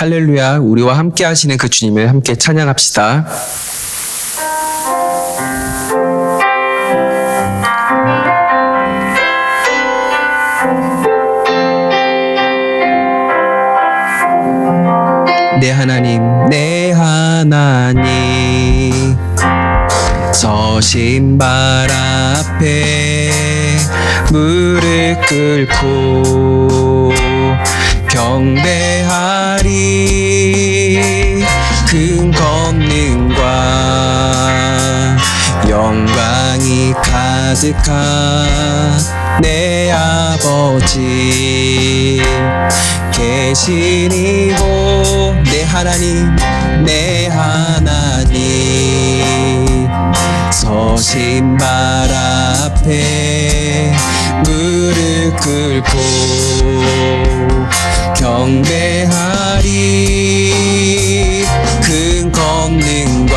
할렐루야, 우리와 함께 하시는 그 주님을 함께 찬양합시다. 내 하나님, 내 하나님, 서신 발 앞에 무릎 꿇고 경배하리. 큰 권능과 영광이 가득한 내 아버지 계시니고, 내 하나님, 내 하나님, 서신 발 앞에 무릎 꿇고 경배하리. 큰 권능과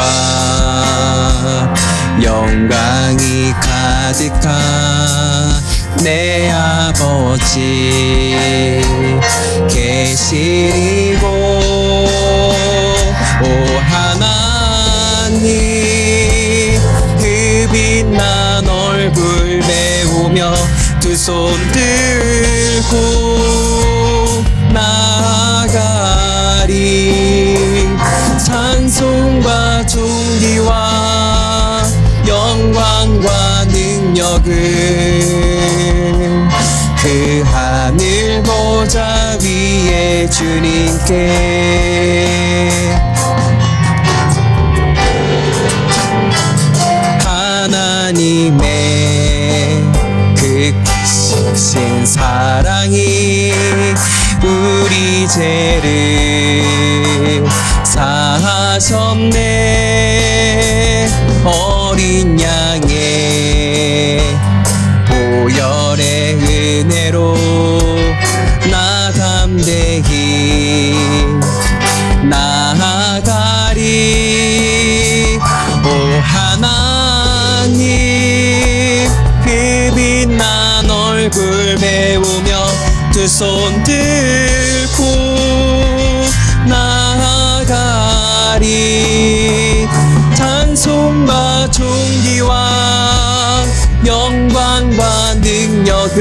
영광이 가득한 내 아버지 계시리고, 오 하나님, 그 빛난 얼굴 배우며 두 손 들고 나아가리. 찬송과 존귀와 영광과 능력을 그 하늘 보좌 위에 주님께. 하나님의 그 크신 사랑이 우리 죄를 사하셨네. 어린 양의 보혈의 은혜로 나 담대히 나아가리. 오 하나님, 그 빛난 얼굴 배우며 두 손 들고 나아가리. 찬송과 존귀와 영광과 능력을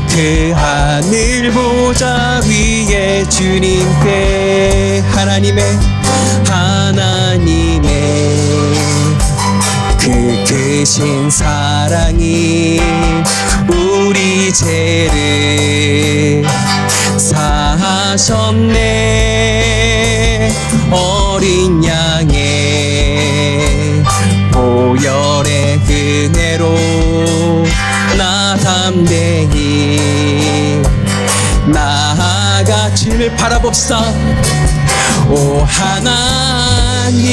그 하늘 보좌 위에 주님께. 하나님의 그 크신 사랑이 우리 죄를 사하셨네. 어린 양의 보혈의 은혜로 나 담대히 나아가. 주님을 바라봅시다. 오 하나님,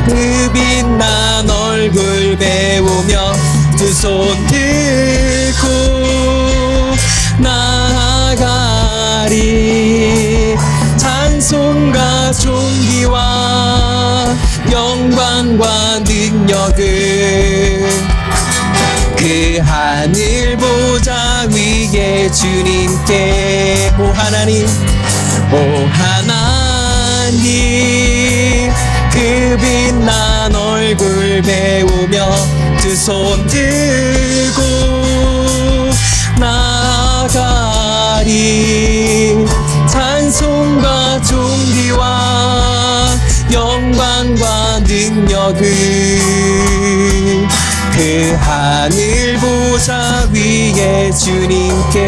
그 빛난 얼굴 배우며 두 손 들고 나아가리. 찬송과 존귀와 영광과 능력을 그 하늘 보좌 위에 주님께. 오 하나님, 오 하나님, 그 빛난 얼굴 배우며 두 손 들고 나아가리. 찬송과 존귀와 영광과 능력을 그 하늘 보좌 위에 주님께.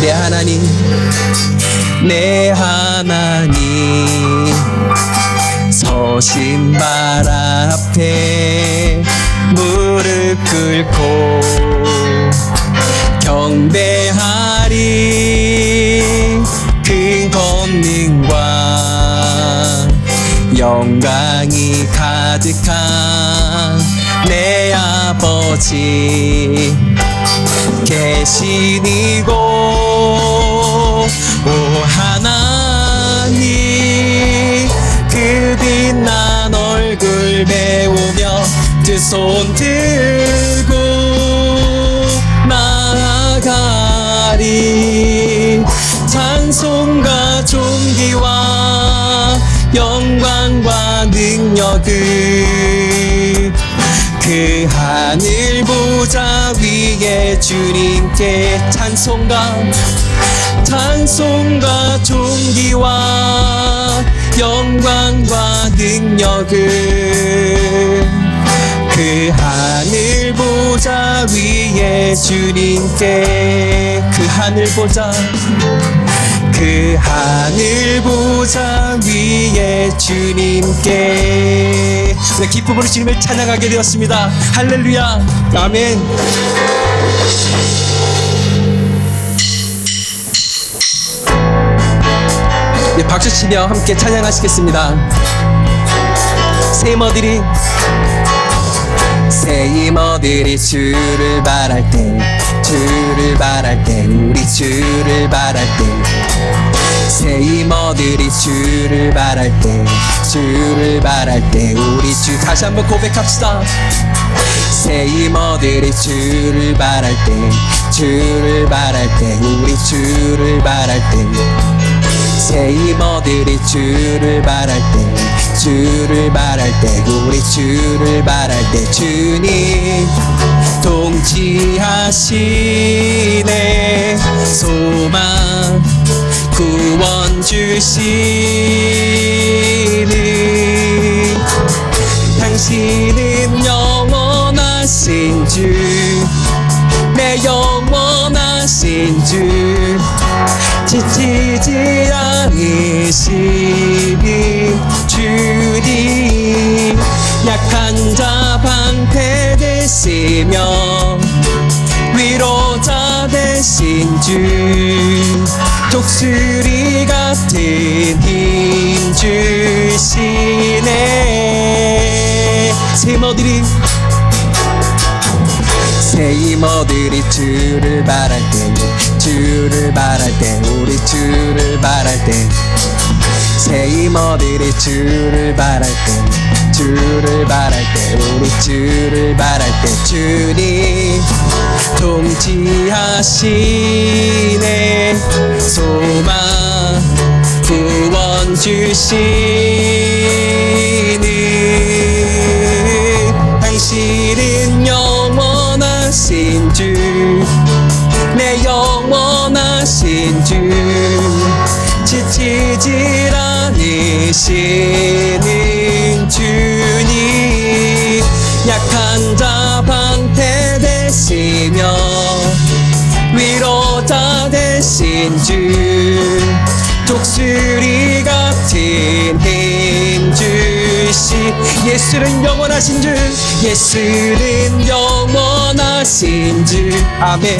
내 하나님, 내 하나님, 서신 발 앞에 무릎 꿇고 경배하리. 큰 권능과 영광이 가득한 내 아버지 계시니고, 오 하나님, 그 빛난 얼굴 배우며 두 손 들고 나 고백하리. 찬송과 존귀와 영광과 능력을 그 하늘 보좌 위에 주님께 찬송과 존귀와 영광과 능력을 그 하늘 보좌 위에 주님께 그 하늘 보좌 위에 주님께 우리 기쁨으로 주님을 찬양하게 되었습니다. 할렐루야. 아멘. 네, 박수치며 함께 찬양하시겠습니다. 새 이모들이 주를 바랄 때 우리 주를 바랄 때 새 이모들이 주를 바랄 때 우리 주 다시 한번 고백합시다. 새 이모들이 주를 바랄 때 우리 주를 바랄 때 새 이모들이 주를 바랄 때 우리 주를 바랄 때 주님 통치하시네. 소망 구원 주시는 당신은 영원하신 주, 내 영원하신 주, 지치지 않으시는 주님, 약한 자 방패되시며 위로자 되신 주, 독수리 같은 힘 주시네. 새 이모들이 주를 바랄 때 우리 주를 바랄 때 새 이모들이 주를 바랄 때 우리 주를 바랄 때 주님 통치하시네. 소망 구원 주시는 당신은 영원하신 주, 내 영원하신 주, 지치질 않으시는 주님, 약한 자 방패 되시며 위로자 되신 주, 독수리 같은 힘 주시. 예수는 영원하신 주, 예수는 영원하신 주, 아멘.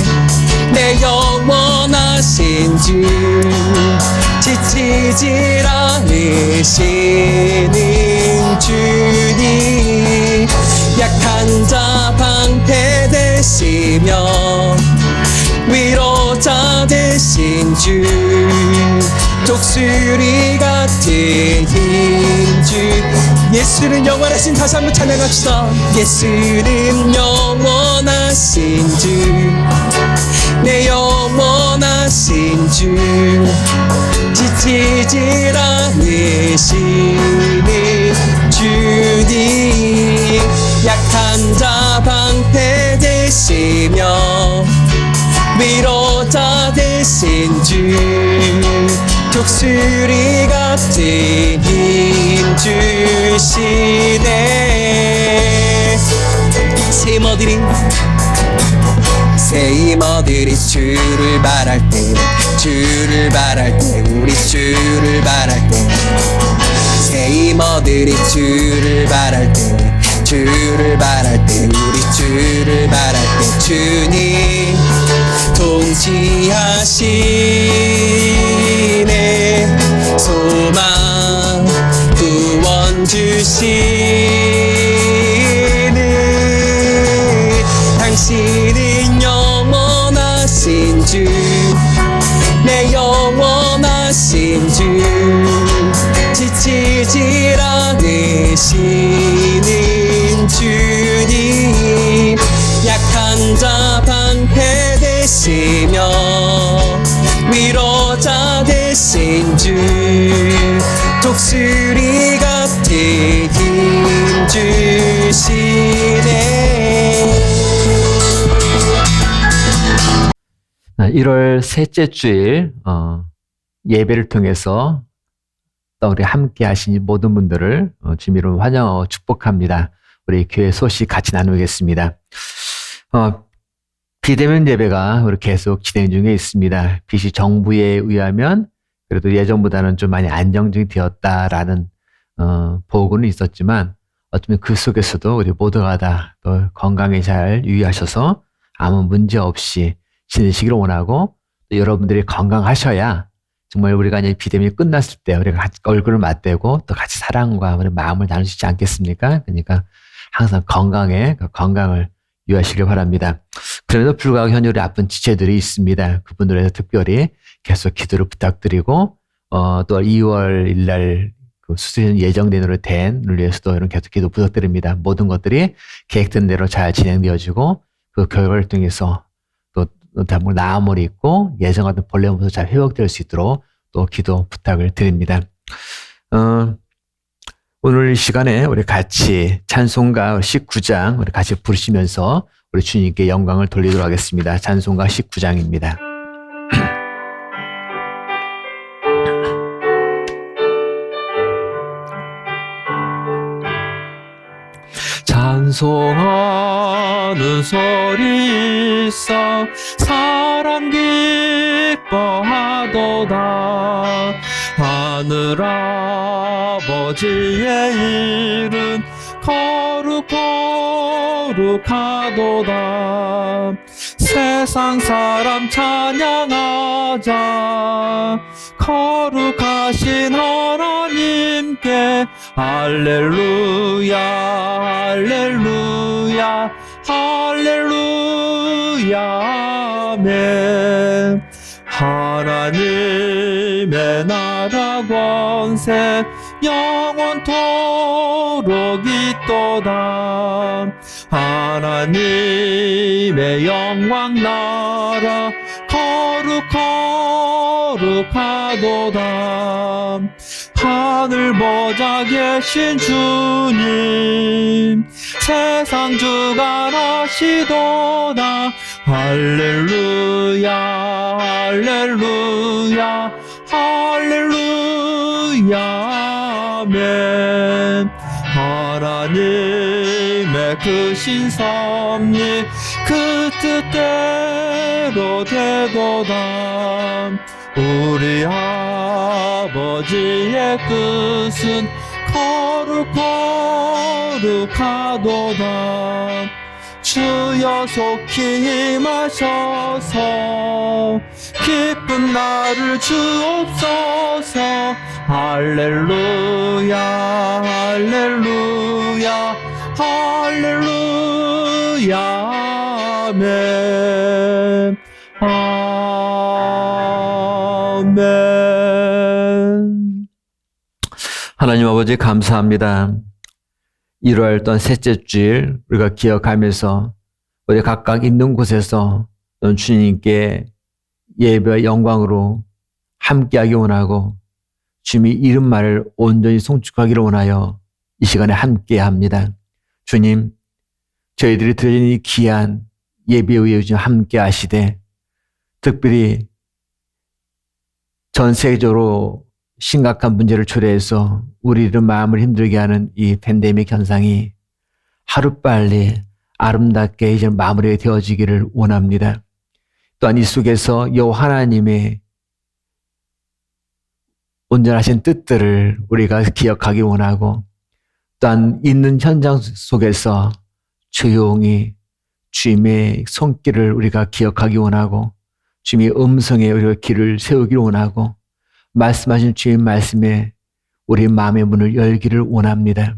내 영원하신 주, 지치질 않으시는 주님, 약한 자 방패 되시며 위로자 되신 주, 독수리 같은 힘 주. 예수는 영원하신, 다시 한번 찬양합시다. 예수는 영원하신 주, 내 영원하신 주, 지치질 않으시는 주님, 약한 자 방패 되시며 위로자 되신 주, 독수리 같은 힘 주시네. 새 이모들이 주를 바랄 때 우리 주를 바랄 때 새 이모들이 주를 바랄 때 우리 주를 바랄 때 주님 통치하시네. 소망 구원 주시는 당신은 영원하신 주, 내 영원하신 주, 지치질 않으시는 주님, 약한 자 방패 되시며 위로자 되신 주 독수리 같은 힘 주시네. 1월 셋째 주일 예배를 통해서 또 우리 함께 하신 모든 분들을 주님으로 환영하고 축복합니다. 우리 교회 소식 같이 나누겠습니다. 비대면 예배가 우리 계속 진행 중에 있습니다. 빛이 정부에 의하면 그래도 예전보다는 좀 많이 안정적이 되었다라는 보고는 있었지만 어쩌면 그 속에서도 우리 모두가 다 또 건강에 잘 유의하셔서 아무 문제 없이 지내시기를 원하고 또 여러분들이 건강하셔야 정말 우리가 이제 비대면이 끝났을 때 우리가 같이 얼굴을 맞대고 또 같이 사랑과 우리 마음을 나눌 수 있지 않겠습니까? 그러니까 항상 건강을 유의하시길 바랍니다. 그럼에도 불구하고 현재 우리 아픈 지체들이 있습니다. 그분들에 대해서 특별히 계속 기도를 부탁드리고 또 2월 1일 그 수술이 예정된 으로 된을 위해서도 이런 계속 기도 부탁드립니다. 모든 것들이 계획된 대로 잘 진행되어지고 그 결과를 통해서 또 나음을 입고 예전 같은 본래 모습 잘 회복될 수 있도록 또 기도 부탁을 드립니다. 오늘 이 시간에 우리 같이 찬송가 19장 우리 같이 부르시면서 우리 주님께 영광을 돌리도록 하겠습니다. 찬송가 19장입니다. 찬송하는 소리 있어 사람 기뻐하도다. 하늘 아버지의 일은 거룩하도다. 세상 사람 찬양하자. 거룩하신 하나님께 할렐루야 할렐루야 할렐루야 아멘. 하나님의 나라 권세 영원토록 있도다. 하나님의 영광 나라 거룩하도다. 하늘 보좌 계신 주님 세상 주관하시도다. 할렐루야 할렐루야 할렐루야 아멘. 하나님의 크신 섭리 그 뜻대로 되도다. 우리 아버지의 뜻은 거룩하도다. 주여 속히 임하셔서 기쁜 날을 주옵소서. 할렐루야 할렐루야 할렐루야 아멘 아멘. 하나님 아버지 감사합니다. 1월 또 셋째 주일 우리가 기억하면서 우리 각각 있는 곳에서 주님께 예배와 영광으로 함께하기 원하고 주님이 이름 말을 온전히 송축하기를 원하여 이 시간에 함께합니다. 주님, 저희들이 드리는 이 귀한 예배의 요즘 함께하시되 특별히 전 세계적으로 심각한 문제를 초래해서 우리의 마음을 힘들게 하는 이 팬데믹 현상이 하루빨리 아름답게 이제 마무리가 되어지기를 원합니다. 또한 이 속에서 여호와 하나님의 온전하신 뜻들을 우리가 기억하기 원하고 또한 있는 현장 속에서 조용히 주님의 손길을 우리가 기억하기 원하고 주님의 음성에 우리가 귀를 세우기를 원하고 말씀하신 주님의 말씀에 우리 마음의 문을 열기를 원합니다.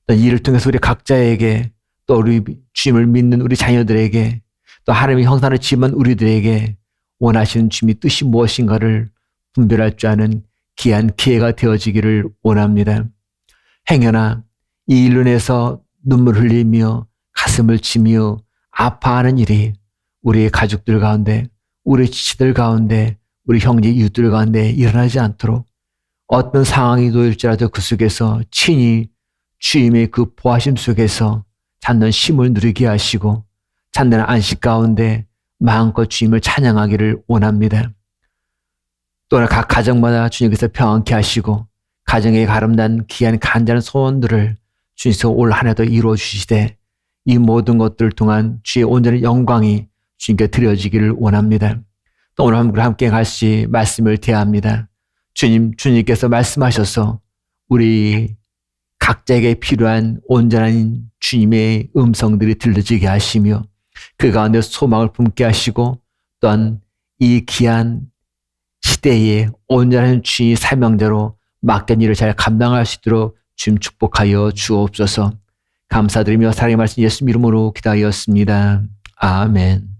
이를 통해서 우리 각자에게 또 우리 주님을 믿는 우리 자녀들에게 또 하나님의 형상을 지은 우리들에게 원하시는 주님의 뜻이 무엇인가를 분별할 줄 아는 귀한 기회가 되어지기를 원합니다. 행여나 이 일로 인해서 눈물 흘리며 가슴을 치며 아파하는 일이 우리 가족들 가운데, 우리 지치들 가운데, 우리 형제 이웃들 가운데 일어나지 않도록 어떤 상황이 놓일지라도 그 속에서 친히 주님의 그 보하심 속에서 참된 쉼을 누리게 하시고 참된 안식 가운데 마음껏 주님을 찬양하기를 원합니다. 또한 각 가정마다 주님께서 평안케 하시고 가정의 아름다운 귀한 간절한 소원들을 주님께서 올 한 해도 이루어 주시되 이 모든 것들을 통한 주의 온전한 영광이 주님께 드려지기를 원합니다. 또 오늘 함께 같이 말씀을 대합니다. 주님께서 말씀하셔서 우리 각자에게 필요한 온전한 주님의 음성들이 들려지게 하시며 그 가운데 소망을 품게 하시고 또한 이 귀한 시대에 온전한 주의 사명자로 맡긴 일을 잘 감당할 수 있도록 주님 축복하여 주옵소서. 감사드리며 사랑의 말씀 예수 이름으로 기도하였습니다. 아멘.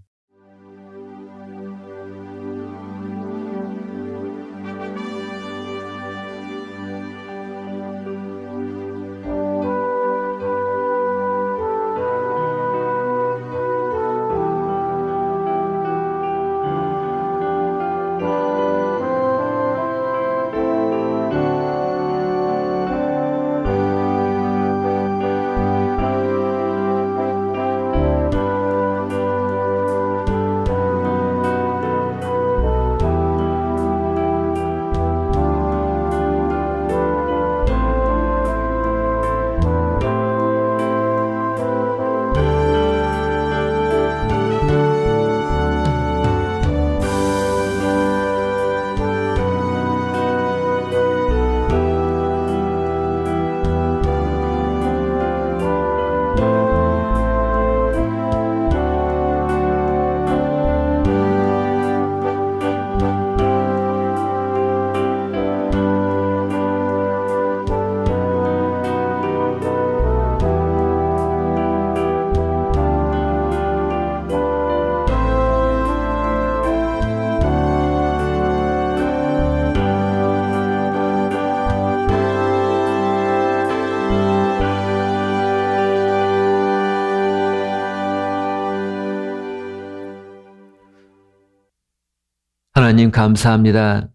하나님 감사합니다.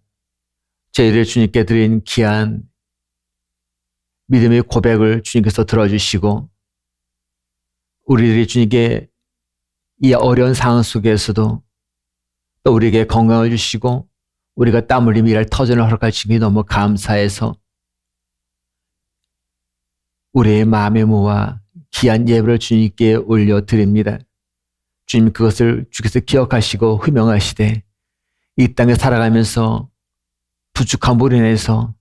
저희를 주님께 드린 귀한 믿음의 고백을 주님께서 들어주시고 우리들이 주님께 이 어려운 상황 속에서도 또 우리에게 건강을 주시고 우리가 땀 흘리며 일할 터전을 허락하시니 너무 감사해서 우리의 마음의 모아 귀한 예배를 주님께 올려드립니다. 주님 그것을 주께서 기억하시고 흠명하시되 이 땅에 살아가면서 부족함으로 인해서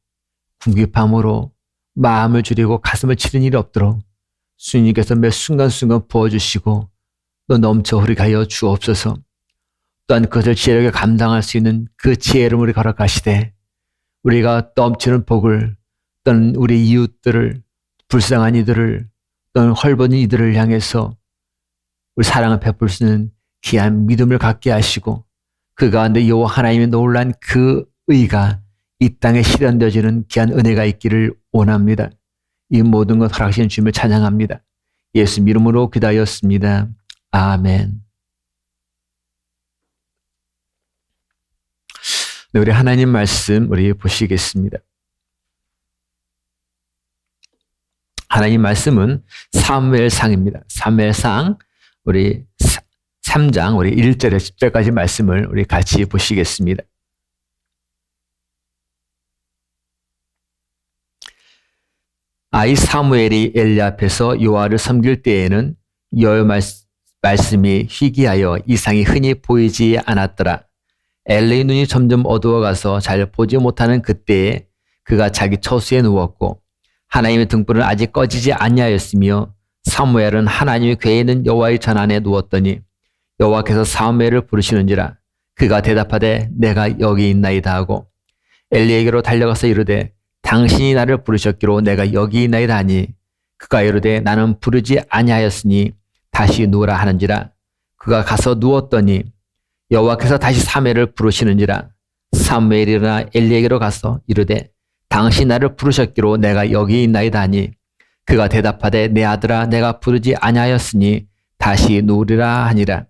궁핍함으로 마음을 줄이고 가슴을 치는 일이 없도록 주님께서 매 순간순간 부어주시고 또 넘쳐 흐르게 하여 주옵소서. 또한 그것을 지혜롭게 감당할 수 있는 그 지혜를 우리 허락하시되 우리가 넘치는 복을 또는 우리 이웃들을 불쌍한 이들을 또는 헐벗은 이들을 향해서 우리 사랑을 베풀 수 있는 귀한 믿음을 갖게 하시고 그 가운데 여호와 하나님의 놀란 그 의가 이 땅에 실현되어지는 귀한 은혜가 있기를 원합니다. 이 모든 것 허락하신 주님을 찬양합니다. 예수 이름으로 기도하였습니다. 아멘. 네, 우리 하나님 말씀 우리 보시겠습니다. 하나님 말씀은 사무엘상입니다. 사무엘상 우리 3장 우리 1절에서 10절까지 말씀을 우리 같이 보시겠습니다. 아이 사무엘이 엘리 앞에서 여호와를 섬길 때에는 여호와의 말씀이 희귀하여 이상이 흔히 보이지 않았더라. 엘리의 눈이 점점 어두워가서 잘 보지 못하는 그때에 그가 자기 처수에 누웠고 하나님의 등불은 아직 꺼지지 아니하였으며 사무엘은 하나님의 궤에 있는 여호와의 전 안에 누웠더니 여호와께서 사무엘을 부르시는지라 그가 대답하되 내가 여기 있나이다 하고 엘리에게로 달려가서 이르되 당신이 나를 부르셨기로 내가 여기 있나이다 하니 그가 이르되 나는 부르지 아니하였으니 다시 누우라 하는지라 그가 가서 누웠더니 여호와께서 다시 사무엘을 부르시는지라 사무엘이 일어나 엘리에게로 가서 이르되 당신이 나를 부르셨기로 내가 여기 있나이다 하니 그가 대답하되 내 아들아 내가 부르지 아니하였으니 다시 누우리라 하니라.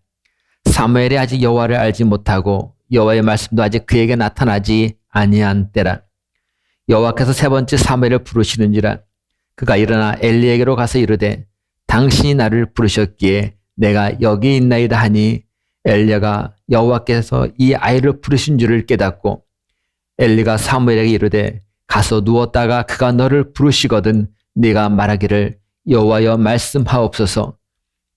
사무엘이 아직 여호와를 알지 못하고 여호와의 말씀도 아직 그에게 나타나지 아니한 때라. 여호와께서 세 번째 사무엘을 부르시는지라. 그가 일어나 엘리에게로 가서 이르되 당신이 나를 부르셨기에 내가 여기 있나이다 하니 엘리야가 여호와께서 이 아이를 부르신 줄을 깨닫고 엘리가 사무엘에게 이르되 가서 누웠다가 그가 너를 부르시거든 네가 말하기를 여호와여 말씀하옵소서.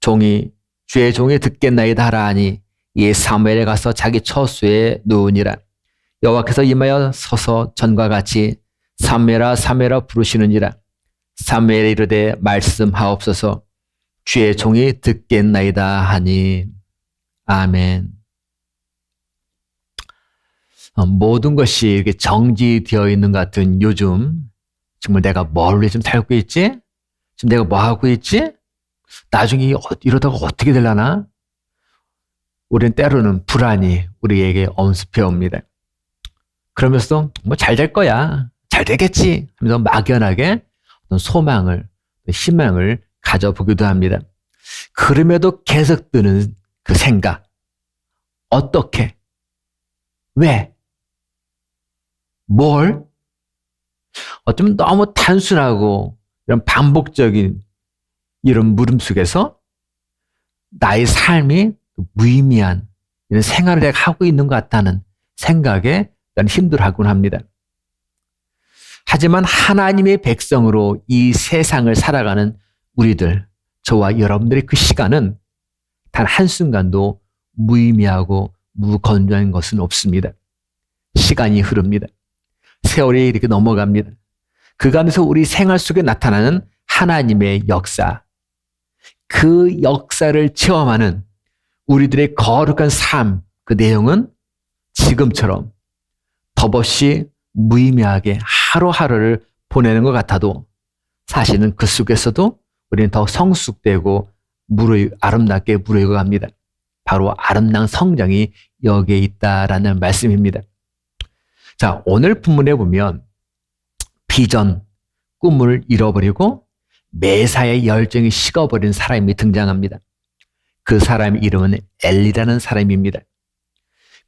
종이 주의 종이 듣겠나이다 하라 하니 이에 사무엘에 가서 자기 처소에 누우니라. 여호와께서 임하여 서서 전과 같이 사무엘아 사무엘아 부르시는지라. 사무엘이 이르되 말씀하옵소서. 주의 종이 듣겠나이다 하니. 아멘. 모든 것이 이렇게 정지되어 있는 것 같은 요즘, 정말 내가 뭘 좀 살고 있지? 지금 내가 뭐 하고 있지? 나중에 이러다가 어떻게 되려나? 우리는 때로는 불안이 우리에게 엄습해 옵니다. 그러면서 뭐 잘 될 거야, 잘 되겠지 하면서 막연하게 어떤 소망을, 희망을 가져보기도 합니다. 그럼에도 계속 드는 그 생각, 어떻게, 왜, 뭘? 어쩌면 너무 단순하고 이런 반복적인 이런 물음 속에서 나의 삶이 무의미한 이런 생활을 내가 하고 있는 것 같다는 생각에 나는 힘들어하곤 합니다. 하지만 하나님의 백성으로 이 세상을 살아가는 우리들, 저와 여러분들의 그 시간은 단 한순간도 무의미하고 무건조한 것은 없습니다. 시간이 흐릅니다. 세월이 이렇게 넘어갑니다. 그 가운데서 우리 생활 속에 나타나는 하나님의 역사, 그 역사를 체험하는 우리들의 거룩한 삶, 그 내용은 지금처럼 덧없이 무의미하게 하루하루를 보내는 것 같아도 사실은 그 속에서도 우리는 더 성숙되고 아름답게 무르익어갑니다. 바로 아름다운 성장이 여기에 있다라는 말씀입니다. 자, 오늘 본문에 보면 비전, 꿈을 잃어버리고 매사에 열정이 식어버린 사람이 등장합니다. 그 사람의 이름은 엘리라는 사람입니다.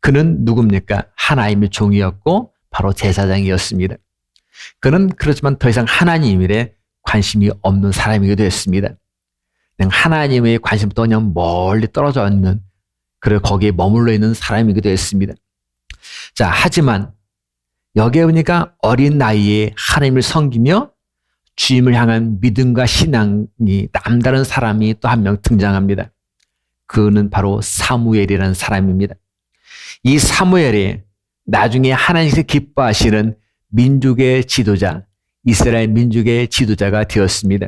그는 누굽니까? 하나님의 종이었고 바로 제사장이었습니다. 그는 그렇지만 더 이상 하나님 일에 관심이 없는 사람이기도 했습니다. 그냥 하나님의 관심부터 그냥 멀리 떨어져 있는, 그리고 거기에 머물러 있는 사람이기도 했습니다. 자, 하지만 여기에 보니까 어린 나이에 하나님을 섬기며 주님을 향한 믿음과 신앙이 남다른 사람이 또 한 명 등장합니다. 그는 바로 사무엘이라는 사람입니다. 이 사무엘이 나중에 하나님께서 기뻐하시는 민족의 지도자, 이스라엘 민족의 지도자가 되었습니다.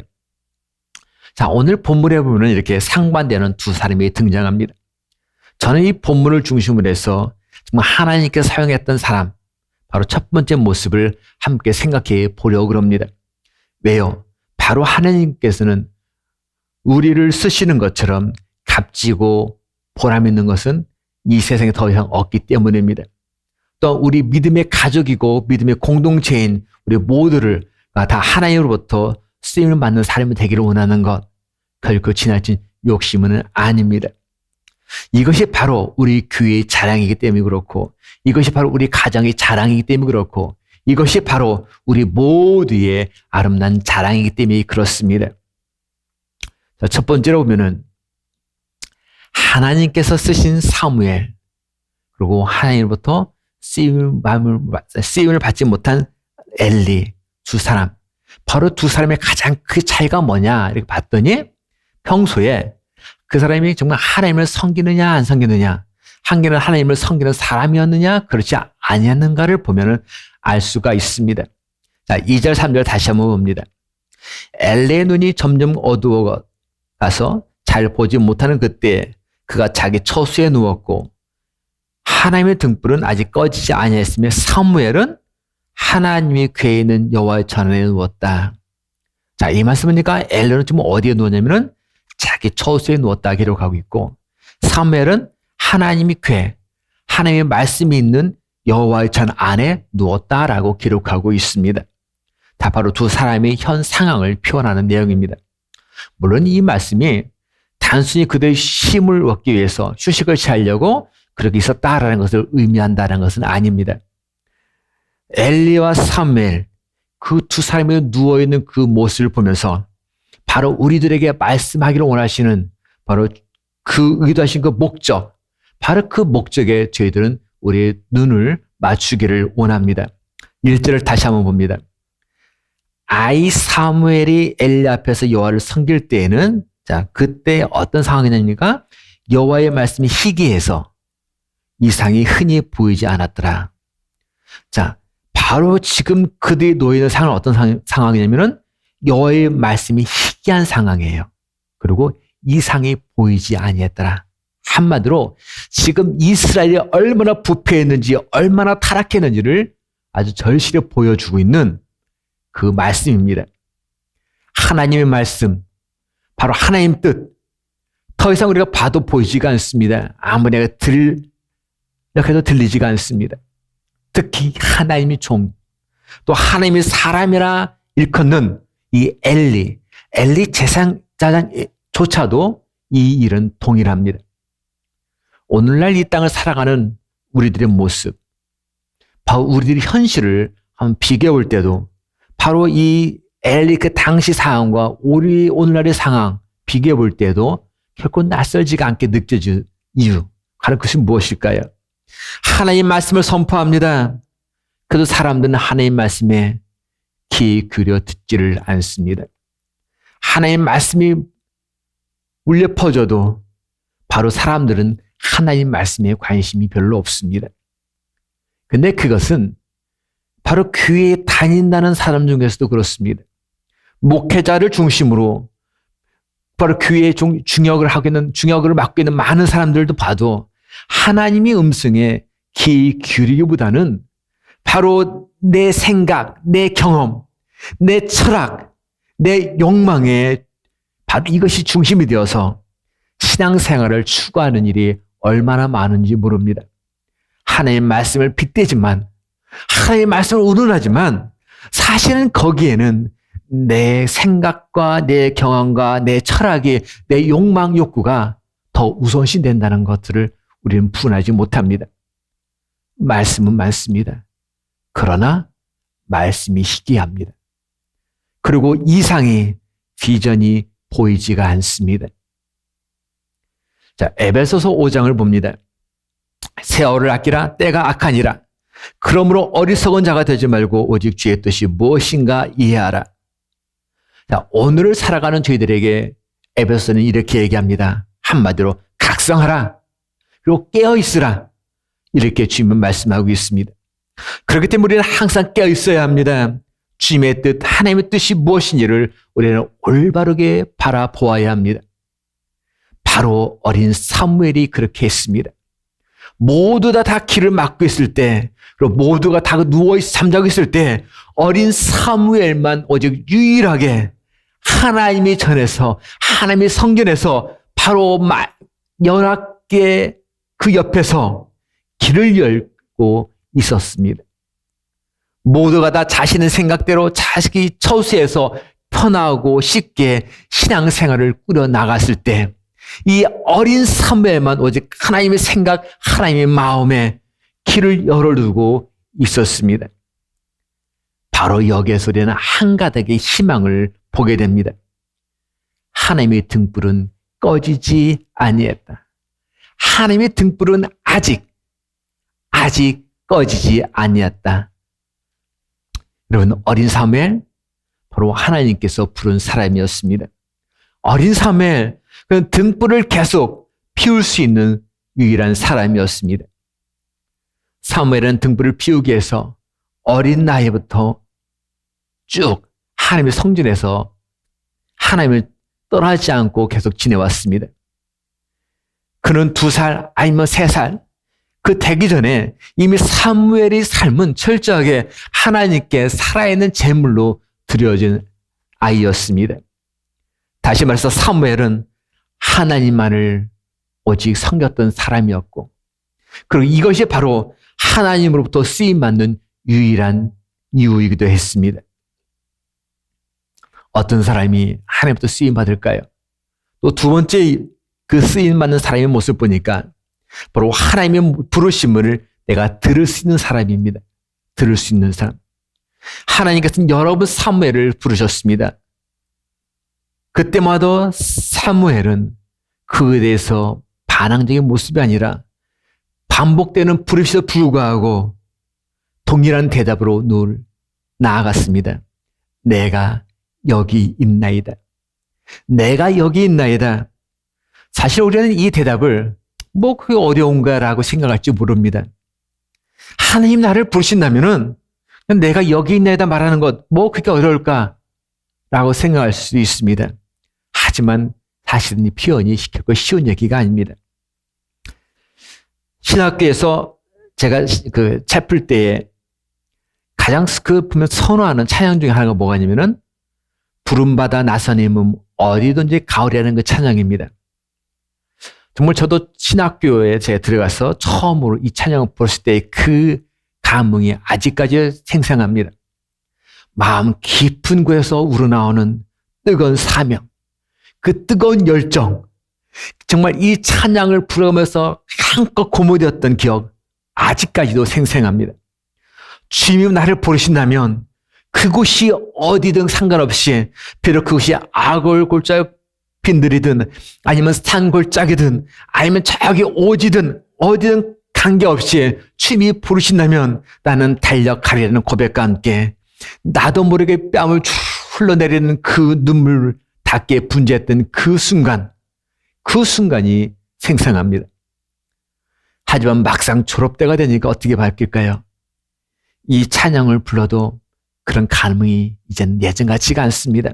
자, 오늘 본문에 보면 이렇게 상반되는 두 사람이 등장합니다. 저는 이 본문을 중심으로 해서 정말 하나님께서 사용했던 사람, 바로 첫 번째 모습을 함께 생각해 보려고 합니다. 왜요? 바로 하나님께서는 우리를 쓰시는 것처럼 값지고 보람 있는 것은 이 세상에 더 이상 없기 때문입니다. 또 우리 믿음의 가족이고 믿음의 공동체인 우리 모두를 다 하나님으로부터 쓰임을 받는 사람이 되기를 원하는 것, 결코 지나친 욕심은 아닙니다. 이것이 바로 우리 교회의 자랑이기 때문에 그렇고, 이것이 바로 우리 가정의 자랑이기 때문에 그렇고, 이것이 바로 우리 모두의 아름다운 자랑이기 때문에 그렇습니다. 자, 첫 번째로 보면은 하나님께서 쓰신 사무엘, 그리고 하나님으로부터 쓰임을 받지 못한 엘리, 두 사람. 바로 두 사람의 가장 큰 차이가 뭐냐 이렇게 봤더니 평소에 그 사람이 정말 하나님을 섬기느냐 안 섬기느냐, 한 개는 하나님을 섬기는 사람이었느냐 그렇지 아니었는가를 보면은 알 수가 있습니다. 자, 2절 3절 다시 한번 봅니다. 엘리의 눈이 점점 어두워 가서 잘 보지 못하는 그때 그가 자기 처소에 누웠고 하나님의 등불은 아직 꺼지지 아니했으며 사무엘은 하나님이 궤에 있는 여호와의 전에 누웠다. 자, 이 말씀이니까 엘리는 지금 어디에 누웠냐면은 자기 처소에 누웠다 기록하고 있고, 사무엘은 하나님이 궤, 하나님의 말씀이 있는 여호와의 전 안에 누웠다라고 기록하고 있습니다. 다 바로 두 사람의 현 상황을 표현하는 내용입니다. 물론 이 말씀이 단순히 그들의 쉼을 얻기 위해서 휴식을 취하려고 그렇게 있었다라는 것을 의미한다는 것은 아닙니다. 엘리와 사무엘, 그 두 사람이 누워있는 그 모습을 보면서 바로 우리들에게 말씀하기를 원하시는 바로 그 의도하신 그 목적, 바로 그 목적에 저희들은 우리의 눈을 맞추기를 원합니다. 1절을 다시 한번 봅니다. 아이 사무엘이 엘리 앞에서 여호와를 섬길 때에는, 자, 그때 어떤 상황이냐니까 여호와의 말씀이 희귀해서 이상이 흔히 보이지 않았더라. 자, 바로 지금 그들이 놓여있는 상황은 어떤 상황이냐면은 여호와의 말씀이 희귀한 상황이에요. 그리고 이상이 보이지 아니했더라. 한마디로 지금 이스라엘이 얼마나 부패했는지, 얼마나 타락했는지를 아주 절실히 보여주고 있는 그 말씀입니다. 하나님의 말씀, 바로 하나님 뜻, 더 이상 우리가 봐도 보이지가 않습니다. 아무리 내가 들려해도 들리지가 않습니다. 특히 하나님이 또 하나님이 사람이라 일컫는 이 엘리 제사장조차도 이 일은 동일합니다. 오늘날 이 땅을 살아가는 우리들의 모습, 바로 우리들의 현실을 한번 비교해 볼 때도 바로 이 엘리 그 당시 상황과 우리 오늘날의 상황 비교해 볼 때도 결코 낯설지가 않게 느껴질 이유, 바로 그것이 무엇일까요? 하나님 말씀을 선포합니다. 그래도 사람들은 하나님 말씀에 귀 기울여 듣지를 않습니다. 하나님 말씀이 울려 퍼져도 바로 사람들은 하나님 말씀에 관심이 별로 없습니다. 근데 그것은 바로 교회에 다닌다는 사람 중에서도 그렇습니다. 목회자를 중심으로 바로 교회의 중역을 맡고 있는 많은 사람들도 봐도 하나님의 음성에 귀 기울이기보다는 바로 내 생각, 내 경험, 내 철학, 내 욕망에 바로 이것이 중심이 되어서 신앙생활을 추구하는 일이 얼마나 많은지 모릅니다. 하나님의 말씀을 빗대지만, 하나님의 말씀을 의논하지만 사실은 거기에는 내 생각과 내 경험과 내 철학이, 내 욕망, 욕구가 더 우선시 된다는 것들을 우리는 분하지 못합니다. 말씀은 많습니다. 그러나 말씀이 희귀합니다. 그리고 이상이, 비전이 보이지가 않습니다. 자, 에베소서 5장을 봅니다. 세월을 아끼라, 때가 악하니라. 그러므로 어리석은 자가 되지 말고 오직 주의 뜻이 무엇인가 이해하라. 자, 오늘을 살아가는 저희들에게 에베소서는 이렇게 얘기합니다. 한마디로 각성하라. 그리고 깨어있으라. 이렇게 주님은 말씀하고 있습니다. 그렇기 때문에 우리는 항상 깨어있어야 합니다. 주님의 뜻, 하나님의 뜻이 무엇인지를 우리는 올바르게 바라보아야 합니다. 바로 어린 사무엘이 그렇게 했습니다. 모두 다 길을 막고 있을 때, 그리고 모두가 다 잠자고 있을 때 어린 사무엘만 오직 유일하게 하나님이 전해서, 하나님이 성전에서 바로 연합계 그 옆에서 길을 열고 있었습니다. 모두가 다 자신의 생각대로 자식이 처수해서 편하고 쉽게 신앙생활을 꾸려나갔을 때 이 어린 사무엘만 오직 하나님의 생각, 하나님의 마음에 길을 열어두고 있었습니다. 바로 여기에서 우리는 한 가닥의 희망을 보게 됩니다. 하나님의 등불은 꺼지지 아니했다. 하나님의 등불은 아직 꺼지지 아니했다. 여러분, 어린 사무엘 바로 하나님께서 부른 사람이었습니다. 어린 사무엘, 그는 등불을 계속 피울 수 있는 유일한 사람이었습니다. 사무엘은 등불을 피우기 위해서 어린 나이부터 쭉 하나님의 성전에서 하나님을 떠나지 않고 계속 지내왔습니다. 그는 2살 아니면 3살 그 되기 전에 이미 사무엘의 삶은 철저하게 하나님께 살아있는 제물로 드려진 아이였습니다. 다시 말해서 사무엘은 하나님만을 오직 섬겼던 사람이었고, 그리고 이것이 바로 하나님으로부터 쓰임받는 유일한 이유이기도 했습니다. 어떤 사람이 하나님부터 쓰임받을까요? 또 두 번째 그 쓰임받는 사람의 모습 보니까 바로 하나님의 부르심을 내가 들을 수 있는 사람입니다. 들을 수 있는 사람. 하나님께서는 여러분 사무엘을 부르셨습니다. 그때마다 사무엘은 그에 대해서 반항적인 모습이 아니라 반복되는 부르심에도 불구하고 동일한 대답으로 늘 나아갔습니다. 내가 여기 있나이다. 내가 여기 있나이다. 사실 우리는 이 대답을 그게 어려운가라고 생각할지 모릅니다. 하나님 나를 부르신다면은 내가 여기 있나이다 말하는 것 그게 어려울까라고 생각할 수 있습니다. 하지만 사실은 이 표현이 결코 쉬운 얘기가 아닙니다. 신학교에서 제가 그 채플 때에 가장 보면 선호하는 찬양 중에 하나가 뭐가 있냐면은 부름받아 나서님은 어디든지 가오리라는 그 찬양입니다. 정말 저도 신학교에 제가 들어가서 처음으로 이 찬양을 부르실 때 그 감흥이 아직까지 생생합니다. 마음 깊은 곳에서 우러나오는 뜨거운 사명, 그 뜨거운 열정, 정말 이 찬양을 부르면서 한껏 고무되었던 기억 아직까지도 생생합니다. 주님이 나를 부르신다면 그곳이 어디든 상관없이 비록 그곳이 아골골짝 빈들이든 아니면 산골짜기든 아니면 저기 오지든 어디든 관계없이 주님이 부르신다면 나는 달려가리라는 고백과 함께 나도 모르게 뺨을 쭉 흘러내리는 그 눈물 닿게 분주했던 그 순간이 생생합니다. 하지만 막상 졸업때가 되니까 어떻게 바뀔까요? 이 찬양을 불러도 그런 감흥이 이제는 예전 같지가 않습니다.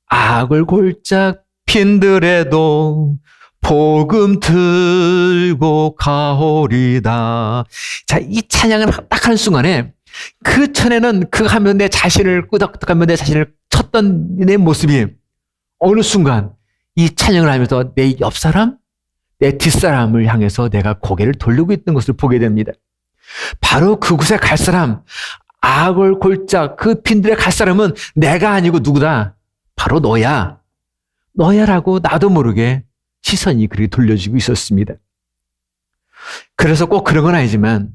악을 골짝 핀들에도 복음 들고 가오리다. 자, 이 찬양을 딱 하는 순간에 그 전에는 그 하면 내 자신을 끄덕끄덕하며 내 자신을 쳤던 내 모습이 어느 순간 이 찬양을 하면서 내 옆 사람, 내 뒷사람을 향해서 내가 고개를 돌리고 있는 것을 보게 됩니다. 바로 그곳에 갈 사람, 악을 골짝 그 핀들에 갈 사람은 내가 아니고 누구다? 바로 너야. 너야라고 나도 모르게 시선이 그렇게 돌려지고 있었습니다. 그래서 꼭 그런 건 아니지만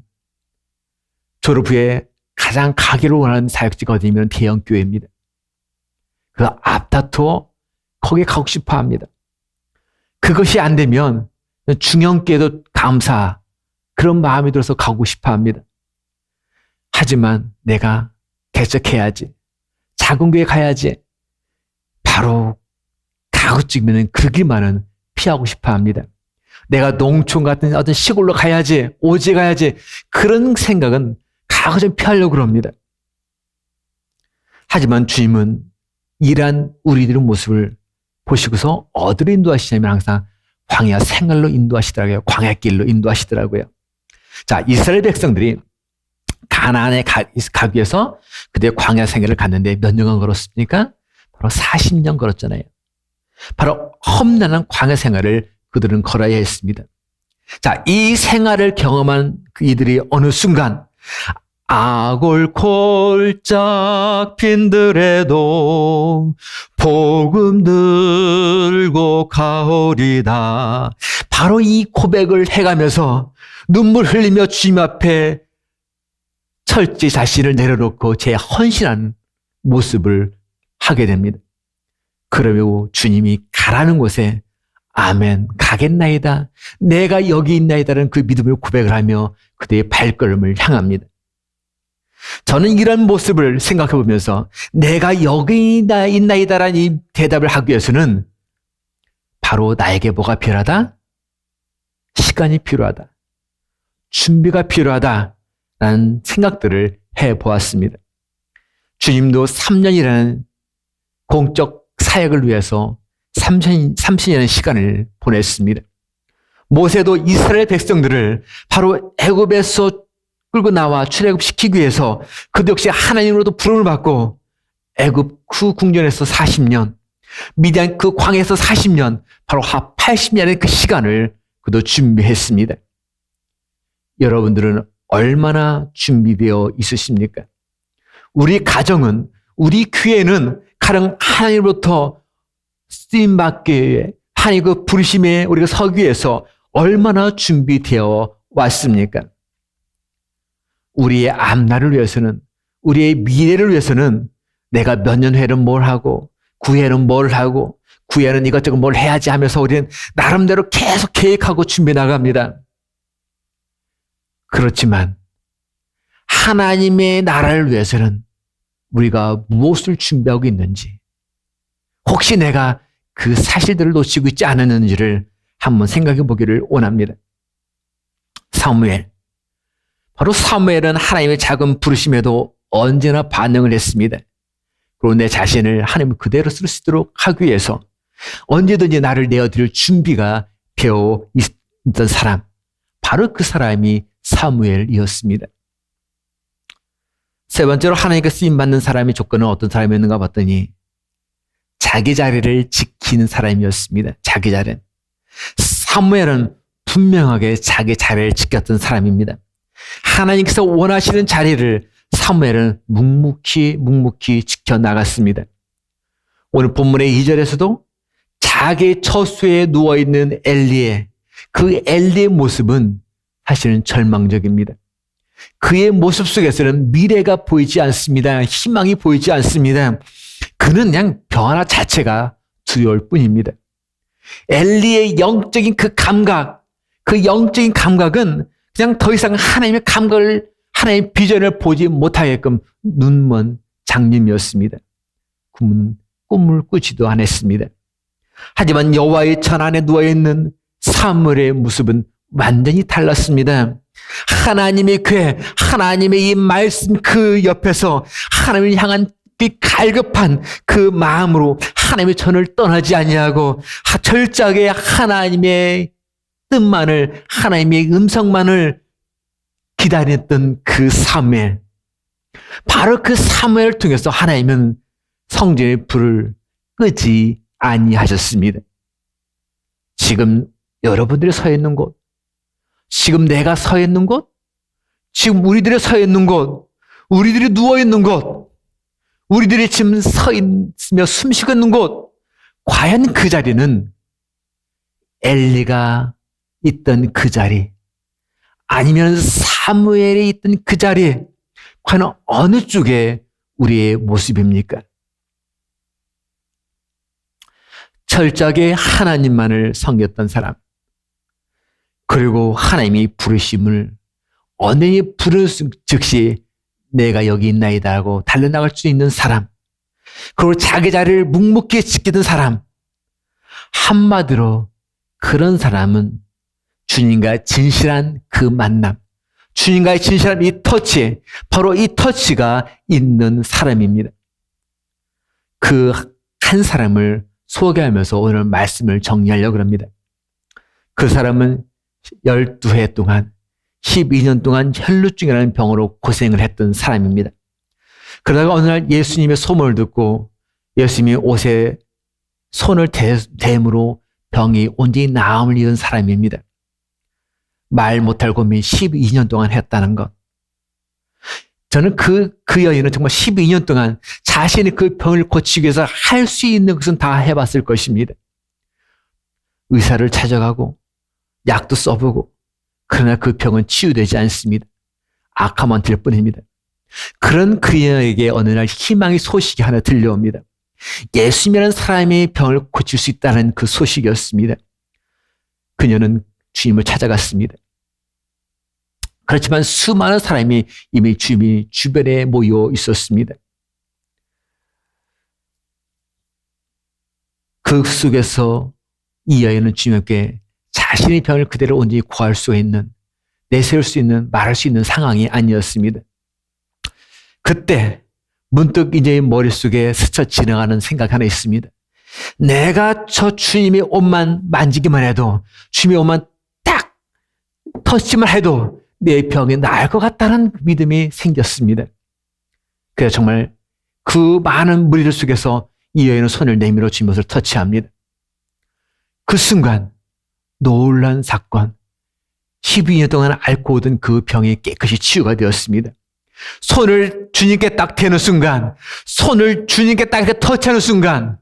졸업 후에 가장 가기를 원하는 사역지가 어디냐면 대형교회입니다. 그 앞다투어 거기에 가고 싶어 합니다. 그것이 안 되면 중형교회도 감사 그런 마음이 들어서 가고 싶어 합니다. 하지만 내가 개척해야지. 작은 교회 가야지. 바로 가급적이면 그 길만은 피하고 싶어 합니다. 내가 농촌 같은 어떤 시골로 가야지. 오지 가야지. 그런 생각은 가급적 피하려고 합니다. 하지만 주님은 이러한 우리들의 모습을 보시고서 어디로 인도하시냐면 항상 광야 생활로 인도하시더라고요. 광야길로 인도하시더라고요. 자, 이스라엘 백성들이 가나안에 가기 위해서 그때 광야 생활을 갔는데 몇 년간 걸었습니까? 바로 40년 걸었잖아요. 바로 험난한 광야 생활을 그들은 걸어야 했습니다. 자, 이 생활을 경험한 이들이 어느 순간 악을 골짝 핀들에도 복음 들고 가오리다. 바로 이 고백을 해가면서 눈물 흘리며 주님 앞에 철저히 자신을 내려놓고 제 헌신하는 모습을 하게 됩니다. 그러면 주님이 가라는 곳에 아멘 가겠나이다. 내가 여기 있나이다라는 그 믿음을 고백을 하며 그대의 발걸음을 향합니다. 저는 이런 모습을 생각해 보면서 내가 여기 있나이다라는 이 대답을 하기 위해서는 바로 나에게 뭐가 필요하다? 시간이 필요하다. 준비가 필요하다라는 생각들을 해보았습니다. 주님도 3년이라는 공적 사역을 위해서 30년의 시간을 보냈습니다. 모세도 이스라엘 백성들을 바로 애굽에서 끌고 나와 출애굽시키기 위해서 그도 역시 하나님으로도 부름을 받고 애굽 그 궁전에서 40년, 미디안 그 광야에서 40년, 바로 합 80년의 그 시간을 그도 준비했습니다. 여러분들은 얼마나 준비되어 있으십니까? 우리 가정은, 우리 교회는 가령 하나님으로부터 쓰임받게 하나님 그 부르심에 우리가 서기 위해서 얼마나 준비되어 왔습니까? 우리의 앞날을 위해서는, 우리의 미래를 위해서는 내가 몇 년 후에는 뭘 하고, 9회는 뭘 하고, 9회는 이것저것 뭘 해야지 하면서 우리는 나름대로 계속 계획하고 준비해 나갑니다. 그렇지만 하나님의 나라를 위해서는 우리가 무엇을 준비하고 있는지, 혹시 내가 그 사실들을 놓치고 있지 않았는지를 한번 생각해 보기를 원합니다. 사무엘. 바로 사무엘은 하나님의 작은 부르심에도 언제나 반응을 했습니다. 그리고 내 자신을 하나님 그대로 쓸 수 있도록 하기 위해서 언제든지 나를 내어드릴 준비가 되어 있던 사람, 바로 그 사람이 사무엘이었습니다. 세 번째로 하나님께 쓰임받는 사람의 조건은 어떤 사람이었는가 봤더니 자기 자리를 지키는 사람이었습니다. 자기 자리. 사무엘은 분명하게 자기 자리를 지켰던 사람입니다. 하나님께서 원하시는 자리를 사무엘은 묵묵히 지켜나갔습니다. 오늘 본문의 2절에서도 자기 처소에 누워있는 엘리의 그 엘리의 모습은 사실은 절망적입니다. 그의 모습 속에서는 미래가 보이지 않습니다. 희망이 보이지 않습니다. 그는 그냥 병 하나 자체가 두려울 뿐입니다. 엘리의 영적인 그 감각, 그 영적인 감각은 그냥 더 이상 하나님의 감각을, 하나님의 비전을 보지 못하게끔 눈먼 장님이었습니다. 꿈을 꾸지도 않았습니다. 하지만 여호와의 전 안에 누워있는 사무엘의 모습은 완전히 달랐습니다. 하나님의 궤, 하나님의 이 말씀 그 옆에서 하나님을 향한 그 갈급한 그 마음으로 하나님의 전을 떠나지 아니하고 철저하게 하나님의 뜻만을, 하나님의 음성만을 기다렸던 그 사무엘. 바로 그 사무엘을 통해서 하나님은 성전의 불을 끄지 아니하셨습니다. 지금 여러분들이 서 있는 곳, 지금 내가 서 있는 곳, 지금 우리들이 서 있는 곳, 우리들이 누워 있는 곳, 우리들이 지금 서 있으며 숨쉬고 있는 곳, 과연 그 자리는 엘리가 있던 그 자리, 아니면 사무엘이 있던 그 자리, 과연 어느 쪽에 우리의 모습입니까? 철저하게 하나님만을 섬겼던 사람, 그리고 하나님이 부르심을 언제니 부르 즉시 내가 여기 있나이다 하고 달려나갈 수 있는 사람, 그리고 자기 자리를 묵묵히 지키던 사람, 한마디로 그런 사람은 주님과 진실한 그 만남, 주님과의 진실한 이 터치, 바로 이 터치가 있는 사람입니다. 그 한 사람을 소개하면서 오늘 말씀을 정리하려고 합니다. 그 사람은 12해 동안, 12년 동안 혈루증이라는 병으로 고생을 했던 사람입니다. 그러다가 어느 날 예수님의 소문을 듣고 예수님이 옷에 손을 댐으로 병이 온전히 나음을 이은 사람입니다. 말 못할 고민 12년 동안 했다는 것. 저는 그 여인은 정말 12년 동안 자신이 그 병을 고치기 위해서 할 수 있는 것은 다 해봤을 것입니다. 의사를 찾아가고 약도 써보고, 그러나 그 병은 치유되지 않습니다. 악화만 될 뿐입니다. 그런 그에게 어느 날 희망의 소식이 하나 들려옵니다. 예수님이라는 사람이 병을 고칠 수 있다는 그 소식이었습니다. 그녀는 주님을 찾아갔습니다. 그렇지만 수많은 사람이 이미 주님 주변에 모여 있었습니다. 그 속에서 이 여인은 주님께 자신의 병을 그대로 온전히 구할 수 있는, 내세울 수 있는, 말할 수 있는 상황이 아니었습니다. 그때 문득 이제 머릿속에 스쳐 지나가는 생각 하나 있습니다. 내가 저 주님의 옷만 만지기만 해도, 주님의 옷만 딱 터치만 해도 내 병이 나을 것 같다는 믿음이 생겼습니다. 그래서 정말 그 많은 무리들 속에서 이 여인은 손을 내밀어 주님 옷을 터치합니다. 그 순간 놀란 사건, 12년 동안 앓고 오던 그 병이 깨끗이 치유가 되었습니다. 손을 주님께 딱 대는 순간, 손을 주님께 딱 이렇게 터치하는 순간,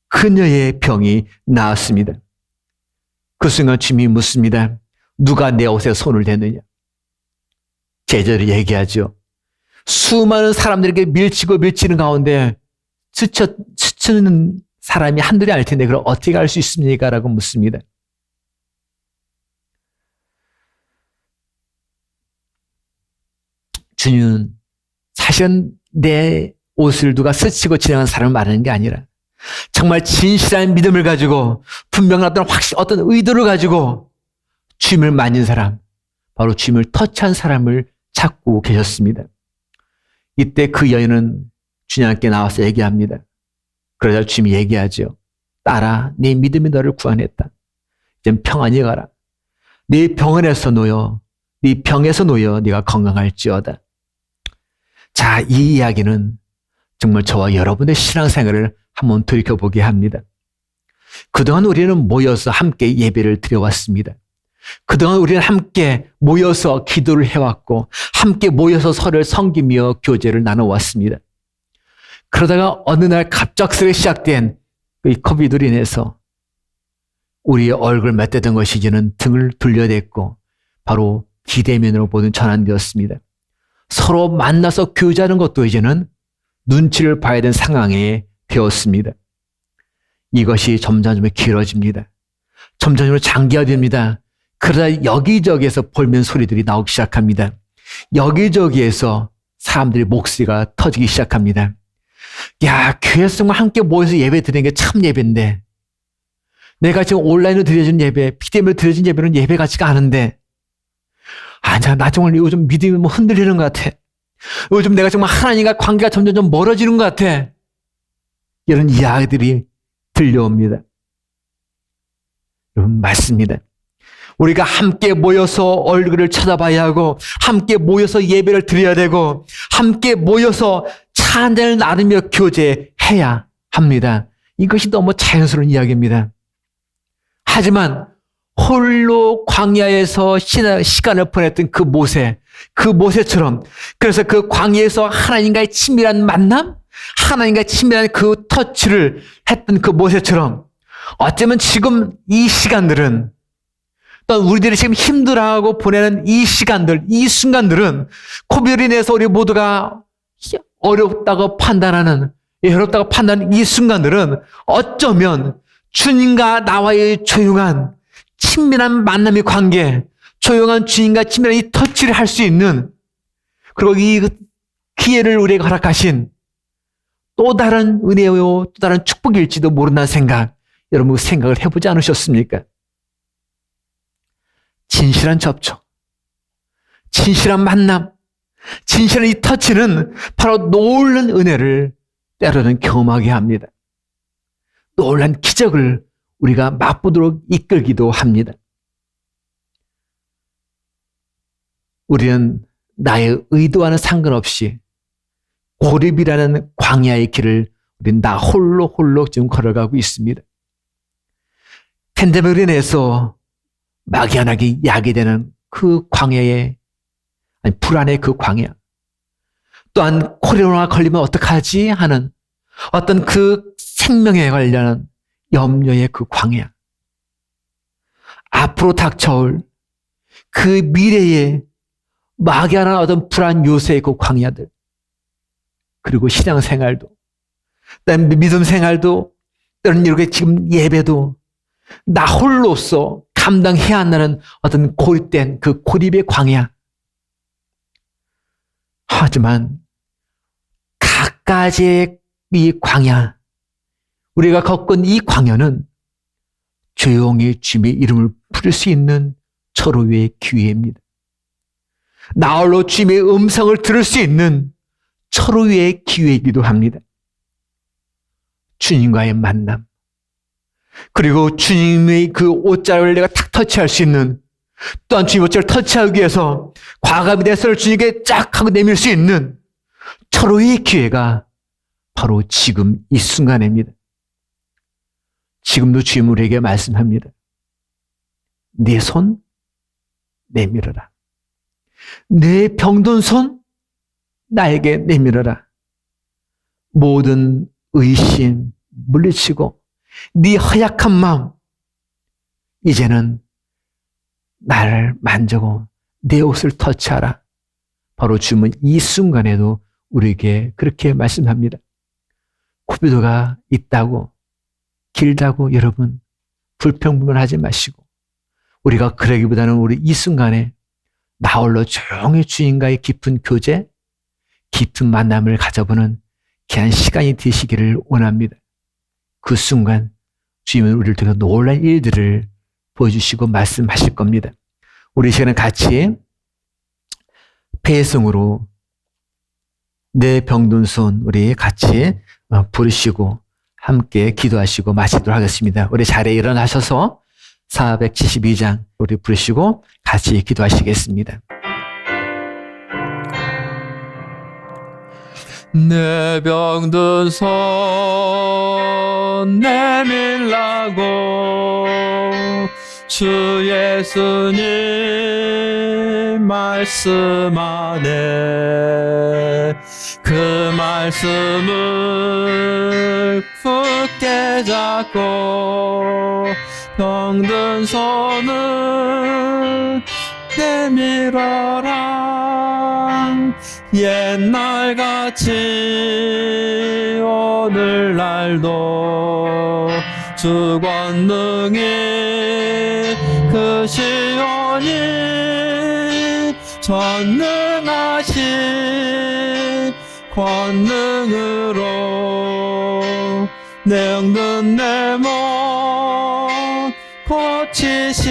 그녀의 병이 나았습니다. 그 순간 주님이 묻습니다. 누가 내 옷에 손을 대느냐? 제자들이 얘기하죠. 수많은 사람들에게 밀치는 가운데 스치는 사람이 한둘이 아닐 텐데 그럼 어떻게 알 수 있습니까? 라고 묻습니다. 주님은 사실은 내 옷을 누가 스치고 지나간 사람을 말하는 게 아니라 정말 진실한 믿음을 가지고 분명한 어떤 의도를 가지고 주님을 만진 사람, 바로 주님을 터치한 사람을 찾고 계셨습니다. 이때 그 여인은 주님께 나와서 얘기합니다. 그러자 주님이 얘기하죠. 딸아, 네 믿음이 너를 구원했다. 이제 평안히 가라. 네 병원에서 놓여, 네 병에서 놓여 네가 건강할지어다. 자, 이 이야기는 정말 저와 여러분의 신앙생활을 한번 돌이켜보게 합니다. 그동안 우리는 모여서 함께 예배를 드려왔습니다. 그동안 우리는 함께 모여서 기도를 해왔고 함께 모여서 서로를 섬기며 교제를 나눠왔습니다. 그러다가 어느 날 갑작스레 시작된 이 코비드로 인해서 우리의 얼굴 맞대던 것이 이제는 등을 돌려댔고 바로 비대면으로 모든 전환되었습니다. 서로 만나서 교제하는 것도 이제는 눈치를 봐야 되는 상황에 되었습니다. 이것이 점점 길어집니다. 점점 장기화됩니다. 그러다 여기저기에서 볼멘 소리들이 나오기 시작합니다. 여기저기에서 사람들의 목소리가 터지기 시작합니다. 야, 교회에서 정말 함께 모여서 예배 드리는 게 참 예배인데 내가 지금 온라인으로 드려진 예배, 비대면으로 드려진 예배는 예배 같지가 않은데 나 정말 요즘 믿음이 흔들리는 것 같아. 요즘 내가 정말 하나님과 관계가 점점 멀어지는 것 같아. 이런 이야기들이 들려옵니다. 여러분, 맞습니다. 우리가 함께 모여서 얼굴을 쳐다봐야 하고 함께 모여서 예배를 드려야 되고 함께 모여서 차 한잔을 나누며 교제해야 합니다. 이것이 너무 자연스러운 이야기입니다. 하지만 홀로 광야에서 시간을 보냈던 그 모세처럼 그래서 그 광야에서 하나님과의 친밀한 만남, 하나님과의 친밀한 그 터치를 했던 그 모세처럼 어쩌면 지금 이 시간들은 또 우리들이 지금 힘들어하고 보내는 이 시간들, 이 순간들은 코비드로 인해서 우리 모두가 어렵다고 판단하는 이 순간들은 어쩌면 주님과 나와의 조용한 친밀한 만남의 관계, 조용한 주님과 친밀한 이 터치를 할 수 있는 그리고 이 기회를 우리에게 허락하신 또 다른 은혜요, 또 다른 축복일지도 모른다는 생각, 여러분 생각을 해보지 않으셨습니까? 진실한 접촉, 진실한 만남, 진실한 이 터치는 바로 놀라운 은혜를 때로는 경험하게 합니다. 놀라운 기적을 우리가 맛보도록 이끌기도 합니다. 우리는 나의 의도와는 상관없이 고립이라는 광야의 길을 우리는 나 홀로 지금 걸어가고 있습니다. 팬데믹으로 인해서 막연하게 야기되는 그 광야의 불안의 그 광야, 또한 코로나 걸리면 어떡하지 하는 어떤 그 생명에 관련한 염려의 그 광야, 앞으로 닥쳐올 그 미래의 막연한 어떤 불안 요새의 그 광야들, 그리고 신앙생활도, 믿음 생활도, 또는 이렇게 지금 예배도 나 홀로서 감당해야 한다는 어떤 고립된 그 고립의 광야. 하지만 각가지의 이 광야, 우리가 겪은 이 광야는 조용히 주님의 이름을 부를 수 있는 절호의 기회입니다. 나홀로 주님의 음성을 들을 수 있는 절호의 기회이기도 합니다. 주님과의 만남, 그리고 주님의 그 옷자락을 내가 탁 터치할 수 있는, 또한 주님 옷자락을 터치하기 위해서 과감히 내 손을 주님께 쫙 하고 내밀 수 있는 절호의 기회가 바로 지금 이 순간입니다. 지금도 주님 우리에게 말씀합니다. 내 손 내밀어라. 내 병든 손 나에게 내밀어라. 모든 의심 물리치고 네 허약한 마음, 이제는 나를 만지고 내 옷을 터치하라. 바로 주님은 이 순간에도 우리에게 그렇게 말씀합니다. 코비드가 있다고, 길다고 여러분 불평불만하지 마시고, 우리가 그러기보다는 우리 이 순간에 나 홀로 조용히 주님과의 깊은 교제, 깊은 만남을 가져보는 귀한 시간이 되시기를 원합니다. 그 순간 주님은 우리를 통해 놀라운 일들을 보여주시고 말씀하실 겁니다. 우리 시간에 같이 배송으로 내 병든 손 우리 같이 부르시고 함께 기도하시고 마치도록 하겠습니다. 우리 자리에 일어나셔서 472장 우리 부르시고 같이 기도하시겠습니다. 내 병든 손 내밀라고 주 예수님 말씀하네. 그 말씀을 굳게 잡고 병든 손을 내밀어라. 옛날같이 오늘날도 주 권능이 크시오니 전능하신 권능으로 내 병든 내 몸 고치시리.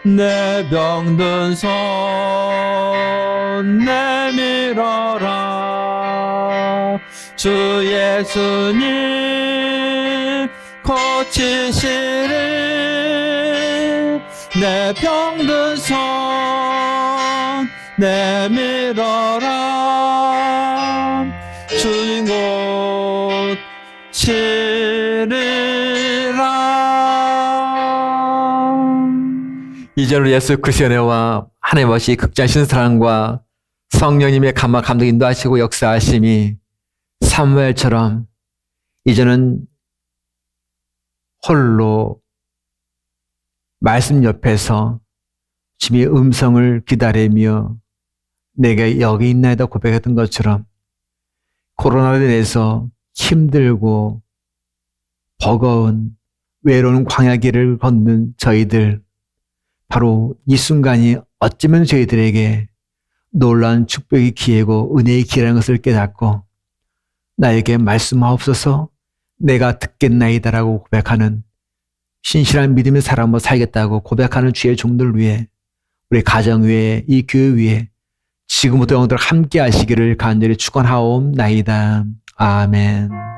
내 병든 손 내밀어라. 주 예수님 고치시리. 내 병든 손 내밀어라. 주님 고치리라. 이전으로 예수 그리스도의 은혜와 하나님 아버지 극장신 사랑과 성령님의 감동 인도하시고 역사하심이 사무엘처럼 이제는 홀로 말씀 옆에서 주님의 음성을 기다리며 내가 여기 있나이다 고백했던 것처럼 코로나로 인해서 힘들고 버거운 외로운 광야길을 걷는 저희들, 바로 이 순간이 어쩌면 저희들에게 놀라운 축복의 기회고 은혜의 기회라는 것을 깨닫고 나에게 말씀하옵소서 내가 듣겠나이다라고 고백하는 신실한 믿음의 사람으로 살겠다고 고백하는 주의 종들 위해, 우리 가정 위에, 이 교회 위에 지금부터 영원토록 함께 하시기를 간절히 축원하옵나이다. 아멘.